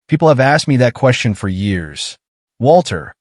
People have asked me that question for years. Walter,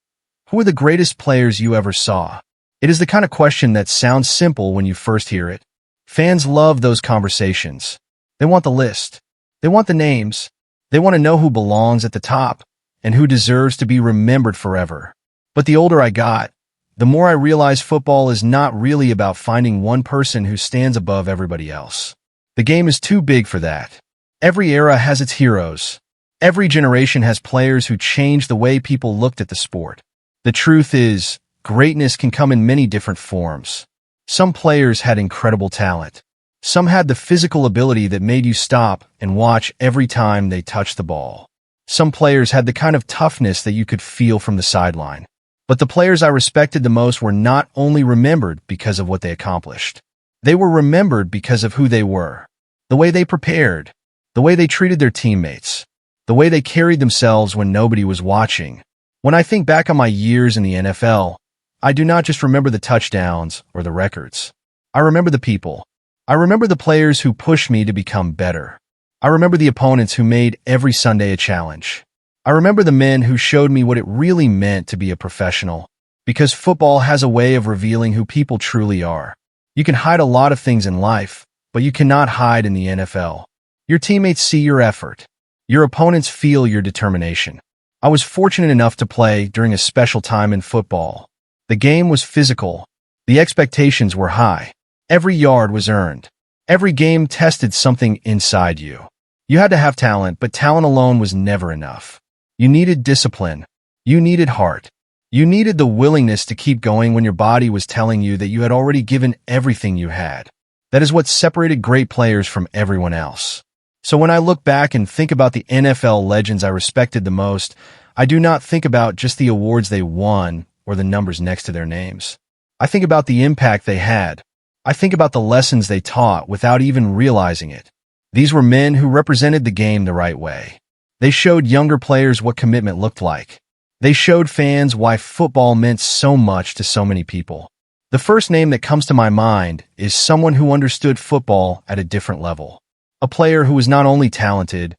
who are the greatest players you ever saw? It is the kind of question that sounds simple when you first hear it. Fans love those conversations. They want the list. They want the names. They want to know who belongs at the top and who deserves to be remembered forever. But the older I got, the more I realized football is not really about finding one person who stands above everybody else. The game is too big for that. Every era has its heroes. Every generation has players who changed the way people looked at the sport. The truth is, greatness can come in many different forms. Some players had incredible talent. Some had the physical ability that made you stop and watch every time they touched the ball. Some players had the kind of toughness that you could feel from the sideline. But the players I respected the most were not only remembered because of what they accomplished. They were remembered because of who they were. The way they prepared. The way they treated their teammates. The way they carried themselves when nobody was watching. When I think back on my years in the NFL, I do not just remember the touchdowns or the records. I remember the people. I remember the players who pushed me to become better. I remember the opponents who made every Sunday a challenge. I remember the men who showed me what it really meant to be a professional. Because football has a way of revealing who people truly are. You can hide a lot of things in life, but you cannot hide in the NFL. Your teammates see your effort. Your opponents feel your determination. I was fortunate enough to play during a special time in football. The game was physical. The expectations were high. Every yard was earned. Every game tested something inside you. You had to have talent, but talent alone was never enough. You needed discipline. You needed heart. You needed the willingness to keep going when your body was telling you that you had already given everything you had. That is what separated great players from everyone else. So when I look back and think about the NFL legends I respected the most, I do not think about just the awards they won or the numbers next to their names. I think about the impact they had. I think about the lessons they taught without even realizing it. These were men who represented the game the right way. They showed younger players what commitment looked like. They showed fans why football meant so much to so many people. The first name that comes to my mind is someone who understood football at a different level. A player who was not only talented,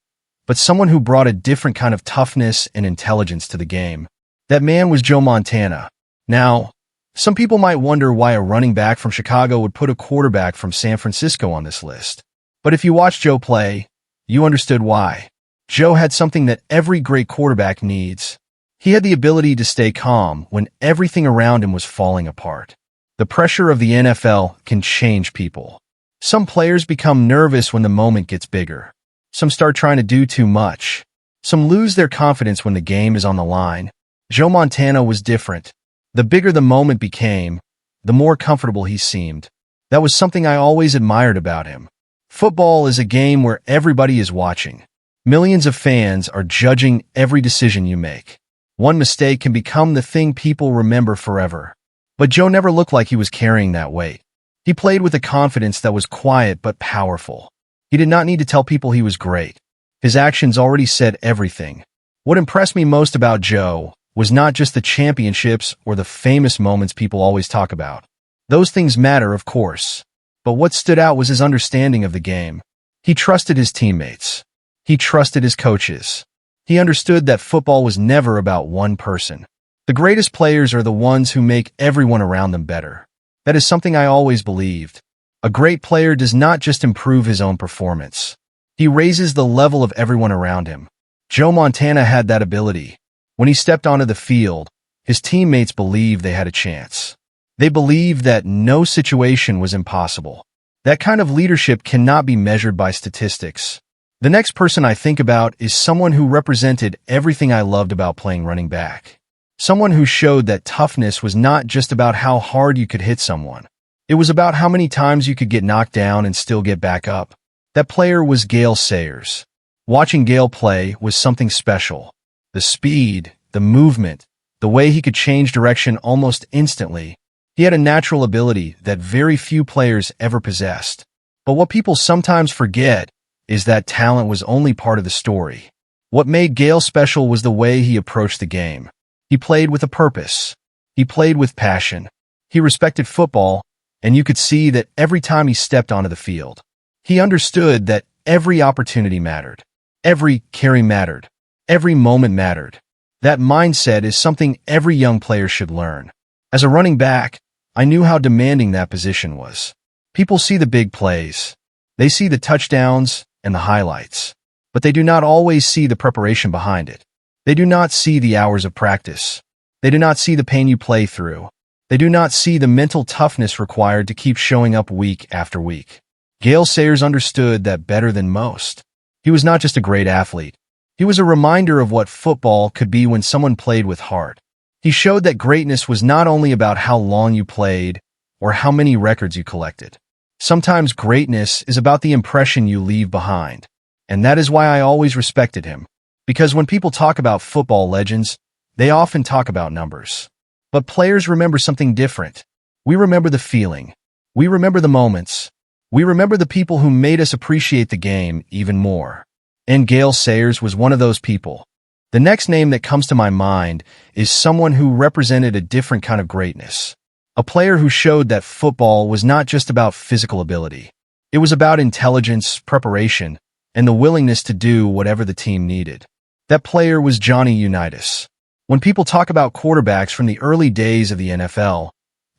but someone who brought a different kind of toughness and intelligence to the game. That man was Joe Montana. Now, some people might wonder why a running back from Chicago would put a quarterback from San Francisco on this list. But if you watched Joe play, you understood why. Joe had something that every great quarterback needs. He had the ability to stay calm when everything around him was falling apart. The pressure of the NFL can change people. Some players become nervous when the moment gets bigger. Some start trying to do too much. Some lose their confidence when the game is on the line. Joe Montana was different. The bigger the moment became, the more comfortable he seemed. That was something I always admired about him. Football is a game where everybody is watching. Millions of fans are judging every decision you make. One mistake can become the thing people remember forever. But Joe never looked like he was carrying that weight. He played with a confidence that was quiet but powerful. He did not need to tell people he was great. His actions already said everything. What impressed me most about Joe was not just the championships or the famous moments people always talk about. Those things matter, of course. But what stood out was his understanding of the game. He trusted his teammates. He trusted his coaches. He understood that football was never about one person. The greatest players are the ones who make everyone around them better. That is something I always believed. A great player does not just improve his own performance. He raises the level of everyone around him. Joe Montana had that ability. When he stepped onto the field, his teammates believed they had a chance. They believed that no situation was impossible. That kind of leadership cannot be measured by statistics. The next person I think about is someone who represented everything I loved about playing running back. Someone who showed that toughness was not just about how hard you could hit someone. It was about how many times you could get knocked down and still get back up. That player was Gale Sayers. Watching Gale play was something special. The speed, the movement, the way he could change direction almost instantly. He had a natural ability that very few players ever possessed. But what people sometimes forget is that talent was only part of the story. What made Gale special was the way he approached the game. He played with a purpose. He played with passion. He respected football, and you could see that every time he stepped onto the field. He understood that every opportunity mattered. Every carry mattered. Every moment mattered. That mindset is something every young player should learn. As a running back, I knew how demanding that position was. People see the big plays. They see the touchdowns and the highlights. But they do not always see the preparation behind it. They do not see the hours of practice. They do not see the pain you play through. They do not see the mental toughness required to keep showing up week after week. Gale Sayers understood that better than most. He was not just a great athlete. He was a reminder of what football could be when someone played with heart. He showed that greatness was not only about how long you played or how many records you collected. Sometimes greatness is about the impression you leave behind. And that is why I always respected him. Because when people talk about football legends, they often talk about numbers. But players remember something different. We remember the feeling. We remember the moments. We remember the people who made us appreciate the game even more. And Gale Sayers was one of those people. The next name that comes to my mind is someone who represented a different kind of greatness. A player who showed that football was not just about physical ability. It was about intelligence, preparation, and the willingness to do whatever the team needed. That player was Johnny Unitas. When people talk about quarterbacks from the early days of the NFL,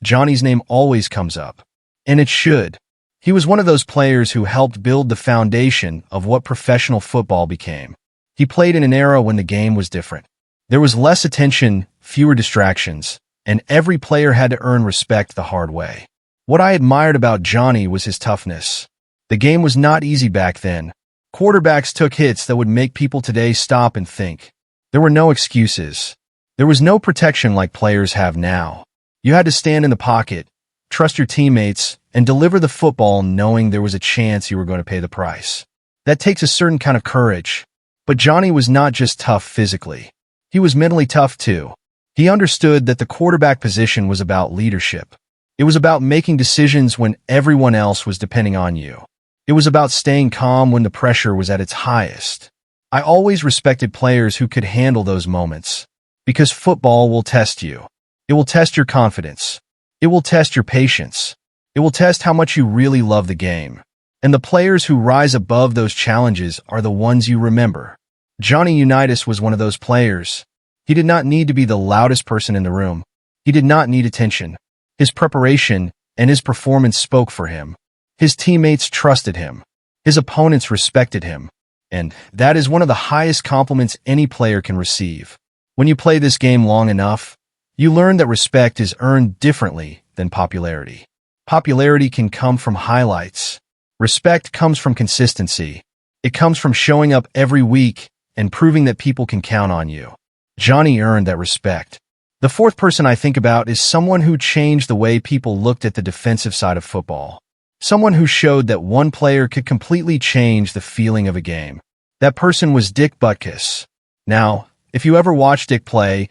Johnny's name always comes up. And it should. He was one of those players who helped build the foundation of what professional football became. He played in an era when the game was different. There was less attention, fewer distractions, and every player had to earn respect the hard way. What I admired about Johnny was his toughness. The game was not easy back then. Quarterbacks took hits that would make people today stop and think. There were no excuses. There was no protection like players have now. You had to stand in the pocket, trust your teammates, and deliver the football knowing there was a chance you were going to pay the price. That takes a certain kind of courage. But Johnny was not just tough physically. He was mentally tough too. He understood that the quarterback position was about leadership. It was about making decisions when everyone else was depending on you. It was about staying calm when the pressure was at its highest. I always respected players who could handle those moments. Because football will test you. It will test your confidence. It will test your patience. It will test how much you really love the game. And the players who rise above those challenges are the ones you remember. Johnny Unitas was one of those players. He did not need to be the loudest person in the room. He did not need attention. His preparation and his performance spoke for him. His teammates trusted him. His opponents respected him. And that is one of the highest compliments any player can receive. When you play this game long enough, you learn that respect is earned differently than popularity. Popularity can come from highlights. Respect comes from consistency. It comes from showing up every week and proving that people can count on you. Johnny earned that respect. The fourth person I think about is someone who changed the way people looked at the defensive side of football. Someone who showed that one player could completely change the feeling of a game. That person was Dick Butkus. Now, if you ever watched Dick play,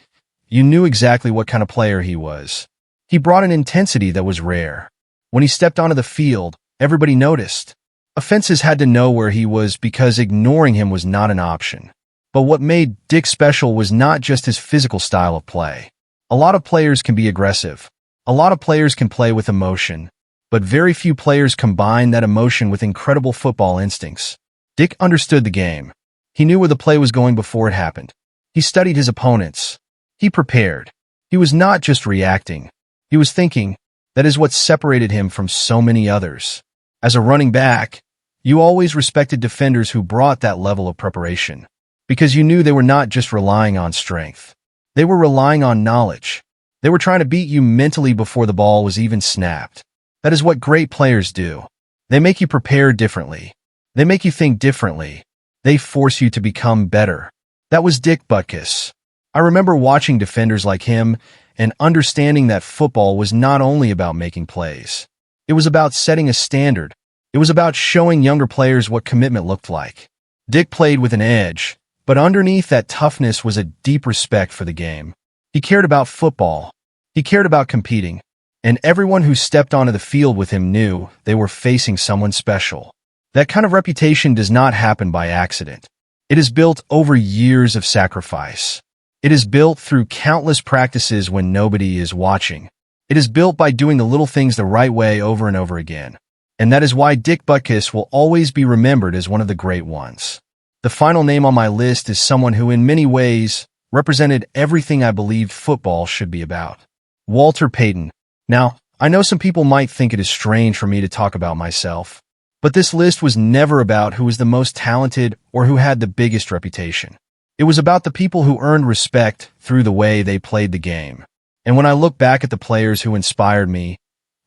you knew exactly what kind of player he was. He brought an intensity that was rare. When he stepped onto the field, everybody noticed. Offenses had to know where he was because ignoring him was not an option. But what made Dick special was not just his physical style of play. A lot of players can be aggressive. A lot of players can play with emotion. But very few players combine that emotion with incredible football instincts. Dick understood the game. He knew where the play was going before it happened. He studied his opponents. He prepared. He was not just reacting. He was thinking. That is what separated him from so many others. As a running back, you always respected defenders who brought that level of preparation. Because you knew they were not just relying on strength. They were relying on knowledge. They were trying to beat you mentally before the ball was even snapped. That is what great players do. They make you prepare differently. They make you think differently. They force you to become better. That was Dick Butkus. I remember watching defenders like him and understanding that football was not only about making plays. It was about setting a standard. It was about showing younger players what commitment looked like. Dick played with an edge, but underneath that toughness was a deep respect for the game. He cared about football. He cared about competing. And everyone who stepped onto the field with him knew they were facing someone special. That kind of reputation does not happen by accident. It is built over years of sacrifice. It is built through countless practices when nobody is watching. It is built by doing the little things the right way over and over again. And that is why Dick Butkus will always be remembered as one of the great ones. The final name on my list is someone who in many ways represented everything I believed football should be about. Walter Payton. Now, I know some people might think it is strange for me to talk about myself, but this list was never about who was the most talented or who had the biggest reputation. It was about the people who earned respect through the way they played the game. And when I look back at the players who inspired me,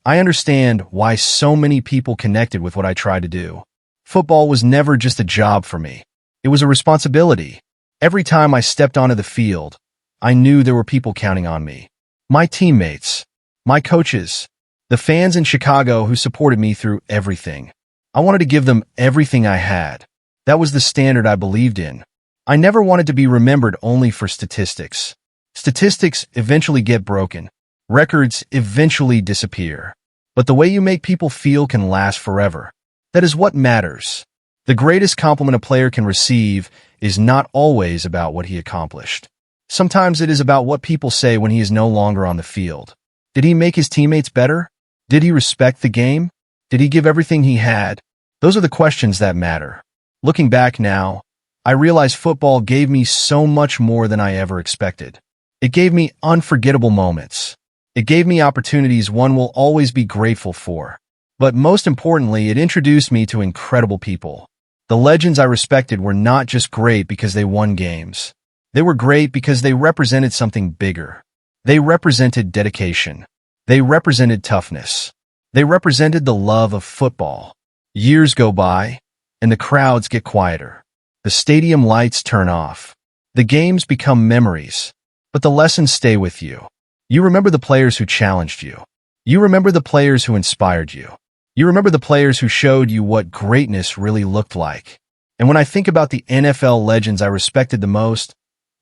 I understand why so many people connected with what I tried to do. Football was never just a job for me. It was a responsibility. Every time I stepped onto the field, I knew there were people counting on me. My teammates, my coaches, the fans in Chicago who supported me through everything. I wanted to give them everything I had. That was the standard I believed in. I never wanted to be remembered only for statistics. Statistics eventually get broken. Records eventually disappear. But the way you make people feel can last forever. That is what matters. The greatest compliment a player can receive is not always about what he accomplished. Sometimes it is about what people say when he is no longer on the field. Did he make his teammates better? Did he respect the game? Did he give everything he had? Those are the questions that matter. Looking back now, I realize football gave me so much more than I ever expected. It gave me unforgettable moments. It gave me opportunities one will always be grateful for. But most importantly, it introduced me to incredible people. The legends I respected were not just great because they won games. They were great because they represented something bigger. They represented dedication. They represented toughness. They represented the love of football. Years go by, and the crowds get quieter. The stadium lights turn off. The games become memories, but the lessons stay with you. You remember the players who challenged you. You remember the players who inspired you. You remember the players who showed you what greatness really looked like. And when I think about the NFL legends I respected the most,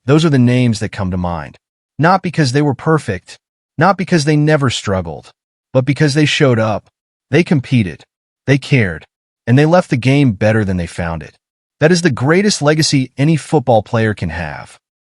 those are the names that come to mind. Not because they were perfect, not because they never struggled, but because they showed up, they competed, they cared, and they left the game better than they found it. That is the greatest legacy any football player can have.